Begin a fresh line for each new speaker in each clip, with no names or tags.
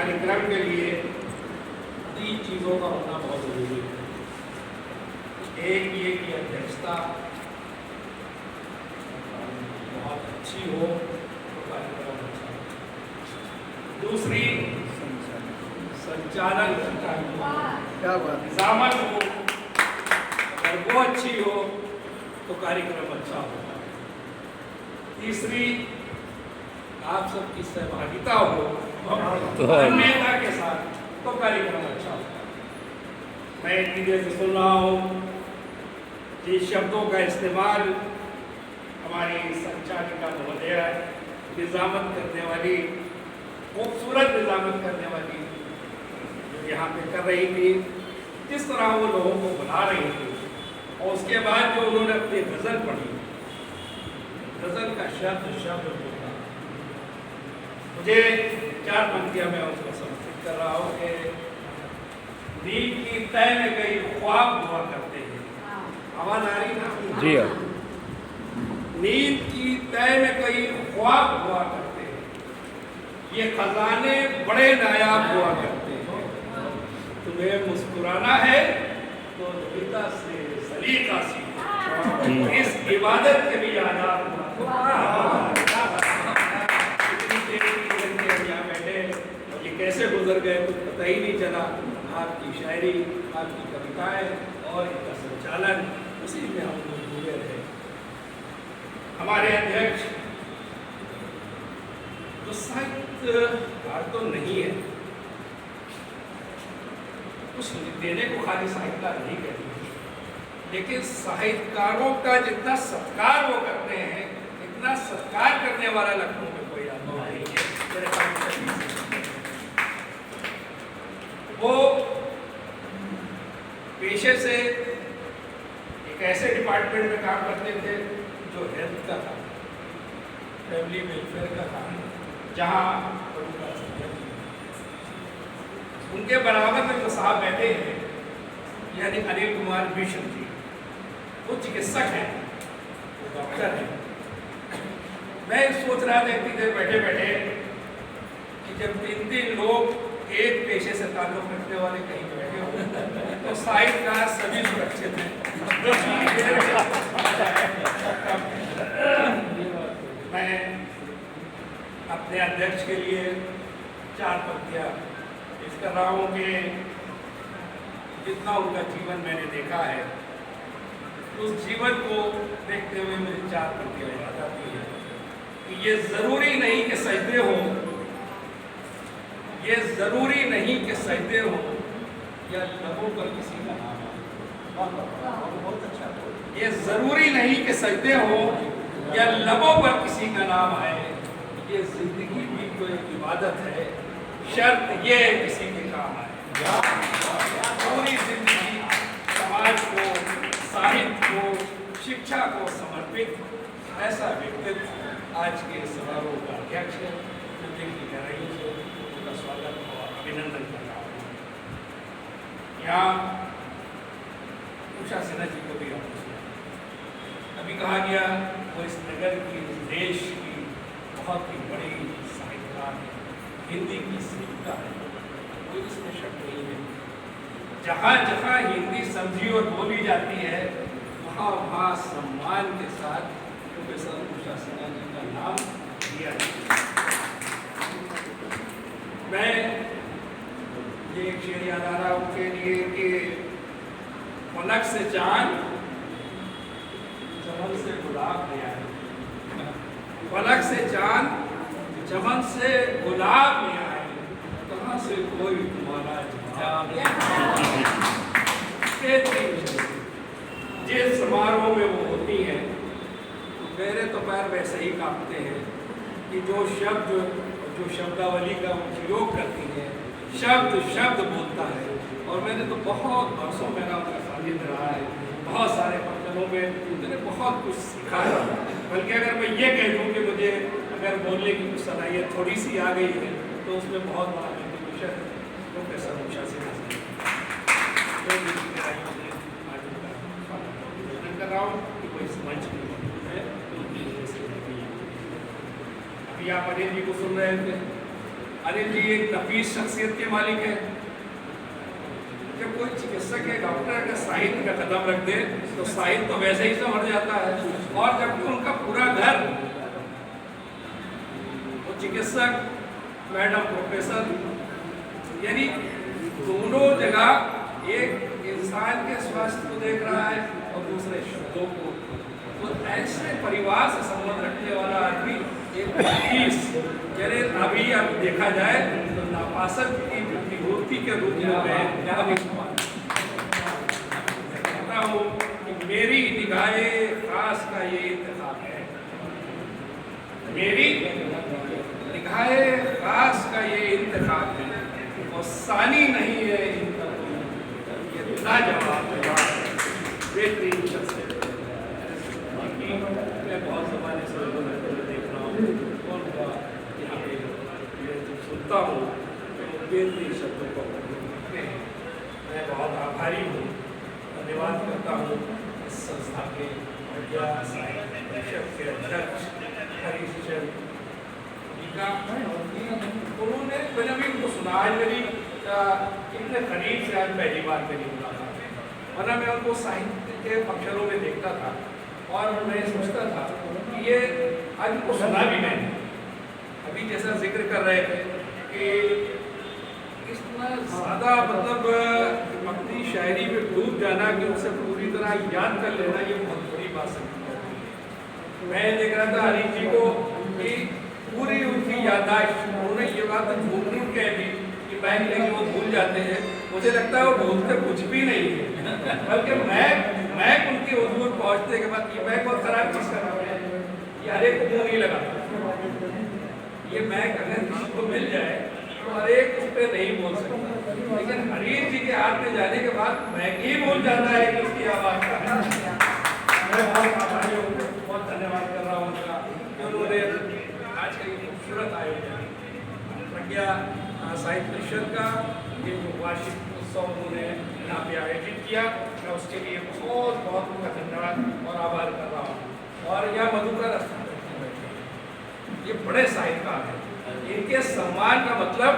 कार्यक्रम के लिए 3 चीज़ों का होना बहुत ज़रूरी है। एक ये कि अध्यक्षता बहुत अच्छी हो तो कार्यक्रम अच्छा हो। दूसरी संचालन
क्या बात,
निजामत हो, अगर वो अच्छी हो तो कार्यक्रम अच्छा होगा। तीसरी आप सबकी सहभागिता हो मान्यता के साथ तो कार्यक्रम अच्छा होगा। मैं इतनी देर से सुन रहा हूँ जिन शब्दों का इस्तेमाल हमारी संचालिका महोदया निजामत करने वाली, खूबसूरत निजामत करने वाली जो यहाँ पे कर रही थी, जिस तरह वो लोगों को बुला रही थी, और उसके बाद जो उन्होंने अपनी गज़ल पढ़ी, गज़ल का शब्द होता, मुझे 4 पंक्तियाँ मैं उसको समर्पित कर रहा हूँ कि नींद की तय में कई ख्वाब हुआ करते हैं। आवाज आ रही ना?
जी हाँ।
नींद की तय में कई ख्वाब हुआ करते हैं, ये खजाने बड़े नायाब हुआ करते हैं। तुम्हें मुस्कुराना है तो दुविधा से सलीका सीखो, इस इबादत के भी आजाद ये कैसे गुजर गए कुछ पता ही नहीं चला। आपकी शायरी, आपकी कविताएं और इनका संचालन, उसी में हम लोग डूबे रहे। हमारे अध्यक्ष तो साहित्यकार तो नहीं है, कुछ देने को खाली साहित्यकार नहीं कहते, लेकिन साहित्यकारों का जितना सत्कार वो करते हैं, इतना सत्कार करने वाला लखनऊ में कोई आदमी नहीं है। वो पेशे से एक ऐसे डिपार्टमेंट में काम करते थे जो हेल्थ का था, फैमिली वेलफेयर का था, जहाँ उनके बराबर में जो साहब बैठे हैं, यानी अनिल कुमार मिश्र जी, वो चिकित्सक हैं, वो डॉक्टर हैं। मैं सोच रहा था इतनी देर बैठे बैठे कि जब 3 लोग एक पेशे से ताल्लुक रखने वाले कहीं बैठे हो तो साहित्यकार सभी सुरक्षित हैं। मैं अपने अध्यक्ष के लिए 4 पंक्तियाँ पेश कर रहा हूँ कि जितना उनका जीवन मैंने देखा है, उस जीवन को देखते हुए मुझे 4 पंक्तियाँ याद आती है कि ये ज़रूरी नहीं कि सजदे हों, ये ज़रूरी नहीं कि सजदे हों या लबों पर किसी का नाम हो। बहुत अच्छा। ये ज़रूरी नहीं कि सजदे हों या लबों पर किसी का नाम आए, ये जिंदगी भी तो एक इबादत है, शर्त ये किसी के काम आए। पूरी जिंदगी समाज को, साहित्य को, शिक्षा को समर्पित ऐसा व्यक्तित्व आज के समारोह का अध्यक्ष है। मुझे की गहराइयों से उनका स्वागत और अभिनंदन कर रहा हूँ। यहाँ उषा सिन्हा जी को भी अभी कहा गया, वो इस नगर की, इस देश की बहुत ही बड़ी साहित्यकार है, हिंदी की सेविका है, कोई इसमें शक नहीं है। जहाँ जहाँ हिंदी समझी और बोली जाती है, वहाँ वहाँ सम्मान के साथ प्रोफेसर उषा सिन्हा जी का नाम लिया जाता है। मैं ये एक शेर याद आ रहा उनके लिए कि फलक से चांद, चमन से गुलाब ले आए, फलक से चांद, चमन से गुलाब ले आए, कहाँ से कोई तुम्हारा जवाब जिस समारोह में वो होती हैं, मेरे तो पैर वैसे ही कांपते हैं कि जो शब्दावली का उपयोग करती है, शब्द शब्द बोलता है। और मैंने तो बहुत वर्षों मेरा उनका सानिध्य रहा है, बहुत सारे फंक्शनों में मैंने बहुत कुछ सीखा है। बल्कि अगर मैं ये कह दूँ कि मुझे अगर बोलने की कुछ सलाहियत थोड़ी सी आ गई है, तो उसमें बहुत बड़ा कंट्रीब्यूशन है प्रोफेसर उषा सिन्हा जी कर रहा हूँ कि कोई मंच नहीं है, अभी आप अनिल जी को सुन रहे थे। अनिल जी एक नफीस शख्सियत के मालिक है। जब कोई चिकित्सक या डॉक्टर अगर साहित्य का कदम रख दे तो साहित्य तो वैसे ही संवर जाता है। और जबकि उनका पूरा घर, वो चिकित्सक, मैडम प्रोफेसर, यानी दोनों जगह एक इंसान के स्वास्थ्य को देख रहा है और दूसरे शब्दों को। तो ऐसे परिवार से संबंध रखने वाला आदमी एक यानी अभी अब देखा जाए तो नापासद की विभूति के रूप में मैं कहता हूँ कि मेरी निगाहे खास का ये इंतखाब है, मेरी निगाहे खास का ये इंतखाब है और सानी नहीं है इनका ये लाजवाब बेहतरीन शख्स है। मैं बहुत ज़माने से देख रहा हूँ कौन का यहाँ पे जब सुनता हूँ तो बेहतरीन शब्दों को मैं बहुत आभारी हूँ, धन्यवाद करता हूँ इस संस्था के मीडिया साहित्य परिषद के अध्यक्ष हरीश चंद जी का। उन्होंने मैंने भी उनको सुना, आज मेरी इतने करीब से आज पहली बार मेरी मुलाकात है, वरना मैं उनको साहित्य के फंक्शनों में देखता था और मैं सोचता था कि ये आज उनको सुना भी मैंने। अभी जैसा जिक्र कर रहे थे कि इतना ज़्यादा मतलब अपनी शायरी में डूब जाना कि उसे पूरी तरह याद कर लेना, ये बहुत बड़ी बात है। मैं देख रहा था हरीश जी को कि पूरी उनकी याददाश्त, उन्होंने ये बात झूठ के भी कि बैग लेके वो भूल जाते हैं। मुझे लगता है वो भूलते कुछ भी नहीं है, बल्कि मैं उनके हजूर पहुंचने के बाद ये बैग बहुत खराब चीज़ का नाम है, ये हर एक को मुँह नहीं लगाता। ये बैग अगर किसी को मिल जाए तो हर एक उस पर नहीं बोल सकता, लेकिन हरीश जी के हाथ में जाने के बाद मैं ही बोल जाता है कि उसकी आवाज़ का। मैं बहुत आभारी हूँ, बहुत धन्यवाद कर रहा हूँ उनका कि उन्होंने आज का ये खूबसूरत आयोजन प्रज्ञा साहित्य परिषद का ये जो वार्षिक उत्सव उन्होंने यहाँ पे आयोजित किया, मैं उसके लिए बहुत बहुत उनका धन्यवाद और आभार कर रहा हूँ। और यह मधुकर ये बड़े साहित्यकार हैं, इनके सम्मान का मतलब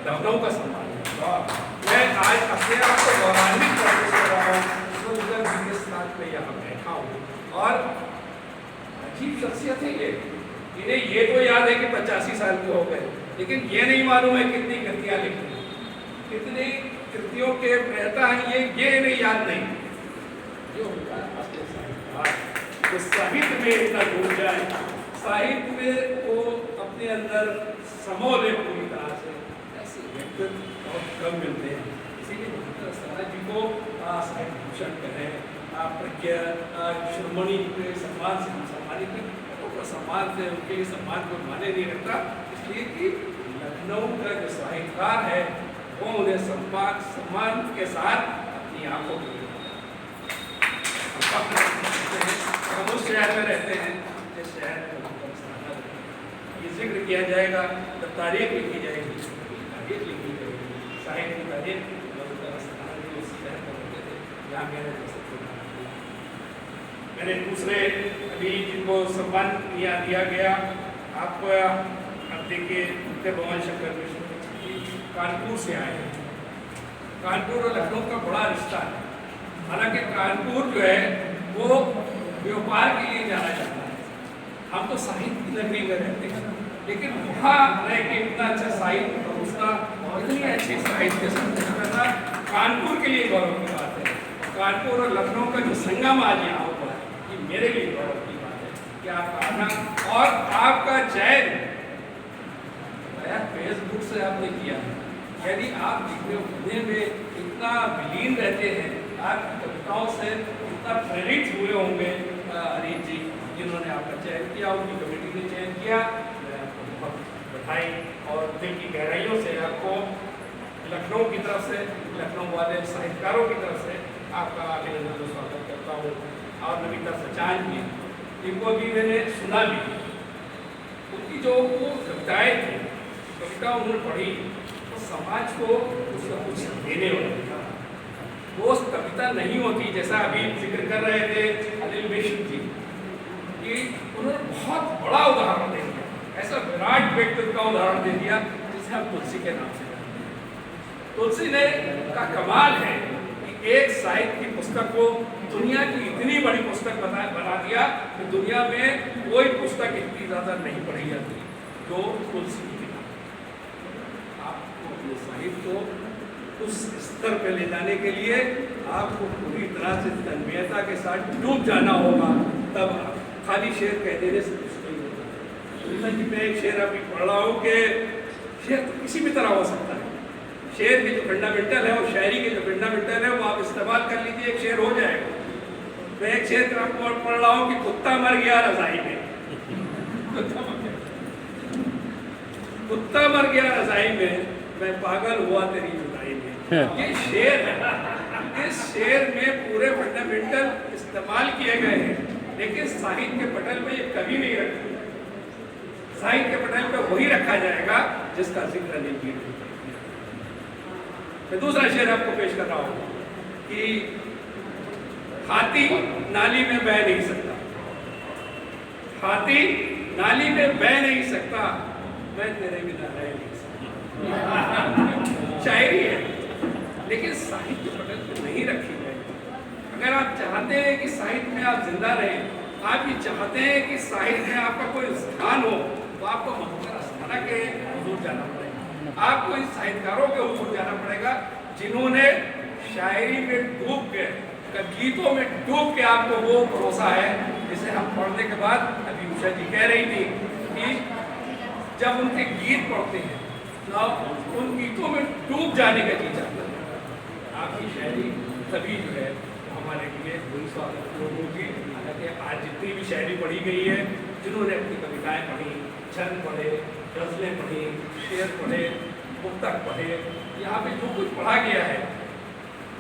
लखनऊ का सम्मान है। मैं आज अपने आप को गौरवान्वित महसूस कर रहा हूँ मधुकर जी के साथ में यहाँ बैठा हूँ। और अजीब शख्सियत है ये, इन्हें ये तो याद है कि 85 साल के हो गए, लेकिन ये नहीं मालूम है कितनी कृतियाँ लिखी, कितनी कृतियों के प्रेता हैं, ये नहीं याद नहीं। जो साहित्य में इतना डूब जाए, साहित्य में वो अपने अंदर समो ले पूरी तरह से, ऐसे व्यक्ति बहुत कम मिलते हैं। इसीलिए सरदार जी को साहित्य भूषण करें, प्रज्ञा शिरोमणि के सम्मान से हम सम्मानित हैं, उनका सम्मान से उनके सम्मान को माने नहीं रखता, इसलिए कि लखनऊ का जो साहित्यकार है वो उन्हें सम्मान के साथ अपनी आंखों को हम उस शहर में रहते हैं जिस शहर में ये जिक्र किया जाएगा, जब तारीख लिखी जाएगी, तारीख लिखी जाएगी, साहित्य की तारीख उस शहर में रहते थे जहाँ मैंने दूसरे अभी जिनको सम्मान दिया गया, आप देखिए भवन शंकर मिश्र कानपुर से आए हैं। कानपुर और लखनऊ का बड़ा रिश्ता है। हालांकि कानपुर जो है वो व्यापार के लिए जाना चाहता है, हम तो साहित्य की नगरी में रहते हैं, लेकिन वहाँ रह के इतना अच्छा साहित्य परोसना, इतनी अच्छी साहित्य संरचना करना कानपुर के लिए गौरव की बात है। कानपुर और लखनऊ का जो संगम आज यहाँ हुआ है, ये मेरे लिए गौरव की बात है कि आपका आना और आपका चयन फेसबुक से आपने किया है। यदि आप लिखने में इतना विलीन रहते हैं, आपकी कविताओं से इतना प्रेरित हुए होंगे हरीश जी, जिन्होंने आपका चयन किया, उनकी कमेटी ने चयन किया, मैं आपको बहुत बधाई और दिल की गहराइयों से आपको लखनऊ की तरफ से, लखनऊ वाले साहित्यकारों की तरफ से आपका अभिनंदन स्वागत करता हूँ। और नमिता सचान जी, इनको भी मैंने सुना भी, उनकी जो वो कविताएँ थी, कविता उन्होंने पढ़ी तो समाज को उसका कुछ देने वाली था। वो कविता नहीं होती, जैसा अभी जिक्र कर रहे थे अनिल मिश्र जी कि उन्होंने बहुत बड़ा उदाहरण दे दिया, ऐसा विराट व्यक्तित्व का उदाहरण दे दिया जिसे जिसे हम तुलसी के नाम से जानते हैं। तुलसी ने का कमाल है कि एक साहित्य की पुस्तक को दुनिया की इतनी बड़ी पुस्तक बना दिया कि दुनिया में कोई पुस्तक इतनी ज़्यादा नहीं पढ़ी जाती जो तुलसी की किताब। आपको अपने साहित्य को उस स्तर पर ले जाने के लिए आपको पूरी तरह से तन्मयता के साथ डूब जाना होगा, तब खाली शेर कह देने से कुछ नहीं होता। कि मैं एक शेर अभी पढ़ रहा हूँ कि शेर तो किसी भी तरह हो सकता है। शेर के जो फंडामेंटल है और शायरी के जो फंडामेंटल है वो आप इस्तेमाल कर लीजिए, एक शेर हो जाएगा। मैं एक शेर आपको पढ़ रहा हूँ कि कुत्ता मर गया रज़ाई में। कुत्ता मर गया रज़ाई में, मैं पागल हुआ तेरी जुदाई में। ये शेर है। इस शेर में पूरे फंडामेंटल इस्तेमाल किए गए हैं, लेकिन साहित्य के पटल पे ये कभी नहीं रखा। साहित्य के पटल पे वही रखा जाएगा जिसका जिक्र नहीं किया। मैं दूसरा शेर आपको पेश कर रहा हूँ कि हाथी नाली में बह नहीं सकता, हाथी नाली में बह नहीं सकता, मैं तेरे बिना रह नहीं सकता। शायरी है, लेकिन साहित्य पटल पे नहीं रखी गई। अगर आप चाहते हैं कि साहित्य में आप जिंदा रहें, आप ये चाहते हैं कि साहित्य में आपका कोई स्थान हो, तो आपको मधुकर अस्थाना के हुजूर जाना पड़ेगा। आपको इन साहित्यकारों के हुजूर जाना पड़ेगा जिन्होंने शायरी में डूब के, गीतों में डूब के आपको वो भरोसा है जिसे हम पढ़ने के बाद, अभी उषा जी कह रही थी कि जब उनके गीत पढ़ते हैं तो उन गीतों में डूब जाने का जी चाहता है। आपकी शायरी तभी जो है हमारे लिए लोगों की, हालांकि आज जितनी भी शायरी पढ़ी गई है, जिन्होंने अपनी कविताएं पढ़ी, छंद पढ़े, गजलें पढ़ी, शेर पढ़े, मुक्तक पढ़े, यहाँ पे जो कुछ पढ़ा गया है,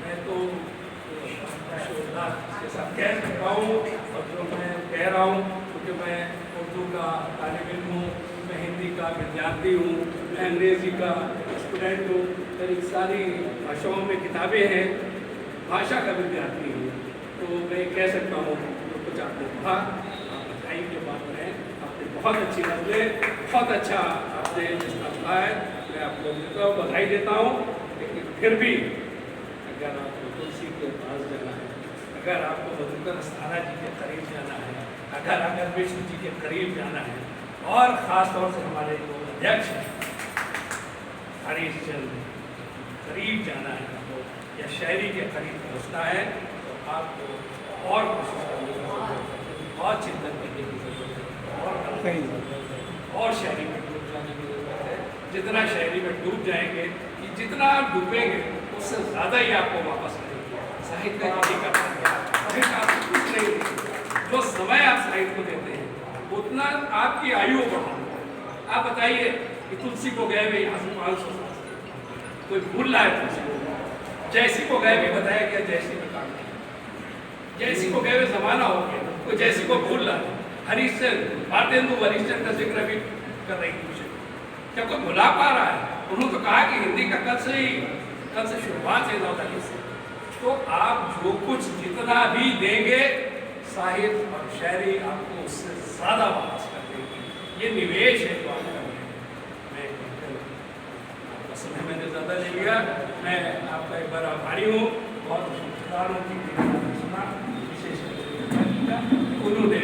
मैं तो के साथ कह सकता हूँ। और जो मैं कह रहा हूँ क्योंकि मैं उर्दू का तालिब इल्म हूँ, मैं हिंदी का विद्यार्थी हूँ, मैं अंग्रेज़ी का स्टूडेंट हूँ, मेरी सारी भाषाओं में किताबें हैं, भाषा का विद्यार्थी हूँ। तो मैं कह सकता हूँ जो कुछ आपने पढ़ा, आप बताइए के बात में आपने बहुत अच्छी गज़लें, बहुत अच्छा आपने जिसका पढ़ा है, मैं आपको बधाई देता हूँ। लेकिन फिर भी अगर आपको तुलसी के पास जाना है, अगर आपको मधुकर अस्थाना जी के करीब जाना है, अगर विष्णु जी के करीब जाना है, और ख़ास तौर से हमारे जो अध्यक्ष हैं हरीश चंद्र करीब जाना है आपको, या शायरी के करीब पहुँचना है, तो आपको और कोशिश करने की जरूरत है, और चिंतन करने की जरूरत है, और शायरी में डूब जाने की जरूरत है। जितना शायरी में डूब जाएंगे, कि जितना आप डूबेंगे उससे ज़्यादा ही आपको वापस मिलेगी। साहित्य यही करता है, साहित्य आपको कुछ नहीं देता। जो समय आप साहित्य को देते हैं उतना आपकी आयु बढ़ाता है। आप बताइए कि तुलसी को गए हुए यहाँ से 500 साल कोई भूल रहा है तुलसी को? जैसी को गए भी बताया गया, जैसी में काम किया, जैसी को गए हुए जमाना हो गया, कोई जैसी को भूल रहा है। हरिश्चंद्र, भारतेंदु हरिश्चंद्र का जिक्र भी कर रही थी, क्या कोई भुला पा रहा है? उन्होंने तो कहा कि हिंदी का कल से शुरुआत है 9 तारीख से। तो आप जो कुछ जितना भी देंगे, साहित्य और शायरी आपको उससे ज़्यादा वापस कर देगी। ये निवेश है जो आप कर रहे हैं। मैं आपका समय मैंने ज़्यादा ले लिया, मैं आपका एक बार आभारी हूँ और सुना विशेष उन्होंने